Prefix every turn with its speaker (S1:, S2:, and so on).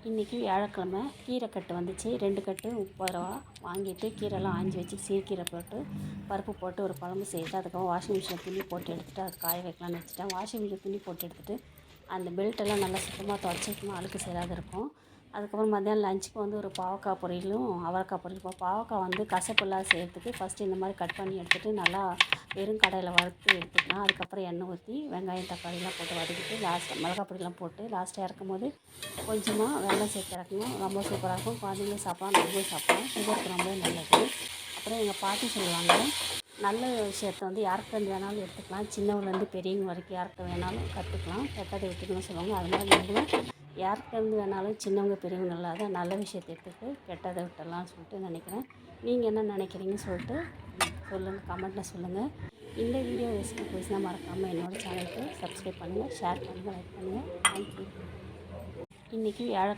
S1: இன்றைக்கி வியாழக்கிழமை கீரை கட்டு வந்துச்சு. 2 கட்டு 30 ரூபா வாங்கிட்டு கீரைலாம் ஆஞ்சி வச்சு சீக்கீரை போட்டு பருப்பு போட்டு ஒரு குழம்பு செய்துட்டு அதுக்கப்புறம் வாஷிங் மிஷினில் துணி போட்டு எடுத்துகிட்டு அது காய வைக்கலான்னு வச்சுட்டேன். வாஷிங் மிஷினில் துணி போட்டு எடுத்துகிட்டு அந்த பெல்ட்டெல்லாம் நல்லா சுத்தமாக துடைச்சிக்கணும், அழுக்கு சேராத இருக்கும். அதுக்கப்புறம் மத்தியானம் லஞ்சுக்கு வந்து ஒரு பாவக்காய் பொரியலும் அவரைக்காய் பொரியலும். பாவக்காய் வந்து கசப்பெல்லாம் செய்கிறதுக்கு ஃபஸ்ட்டு இந்த மாதிரி கட் பண்ணி எடுத்துகிட்டு நல்லா வெறும் கடாயில் வறுத்து எடுத்துக்கலாம். அதுக்கப்புறம் எண்ணெய் ஊற்றி வெங்காயம் தக்காளிலாம் போட்டு வதக்கிட்டு லாஸ்ட்டாக மிளகாய் பொடிலாம் போட்டு லாஸ்ட்டாக இறக்கும் போது கொஞ்சமாக வெல்லம் சேர்த்து இறக்கணும். ரொம்ப சூப்பராக இருக்கும். குழந்தைங்களும் சாப்பிடலாம், நம்மளும் சாப்பிடலாம். சுகருக்கு ரொம்ப நல்லது. அப்புறம் எங்கள் பாட்டி சொல்லுவாங்க, நல்ல விஷயத்த வந்து யார்கிட்ட வேணாலும் எடுத்துக்கலாம், சின்னவங்கலேருந்து பெரியவங்க வரைக்கும் யார்கிட்ட வேணாலும் கற்றுக்கலாம், கெட்டதை விட்டுக்கணும்னு சொல்லுவாங்க. அது மாதிரி நம்மளும் யார்கிட்டேருந்து வேணாலும் சின்னவங்க பெரியவங்க இல்லாத நல்ல விஷயத்தை எடுத்துகிட்டு கெட்டதை விட்டுடலாம்னு சொல்லிட்டு நினைக்கிறேன். நீங்கள் என்ன நினைக்கிறீங்கன்னு சொல்லிட்டு சொல்லுங்கள், கமெண்ட்டில் சொல்லுங்கள். இந்த வீடியோ பிடிச்சிருந்தா மறக்காமல் என்னோடய சேனலுக்கு சப்ஸ்கிரைப் பண்ணுங்கள், ஷேர் பண்ணுங்கள், லைக் பண்ணுங்கள். தேங்க்யூ. இன்றைக்கி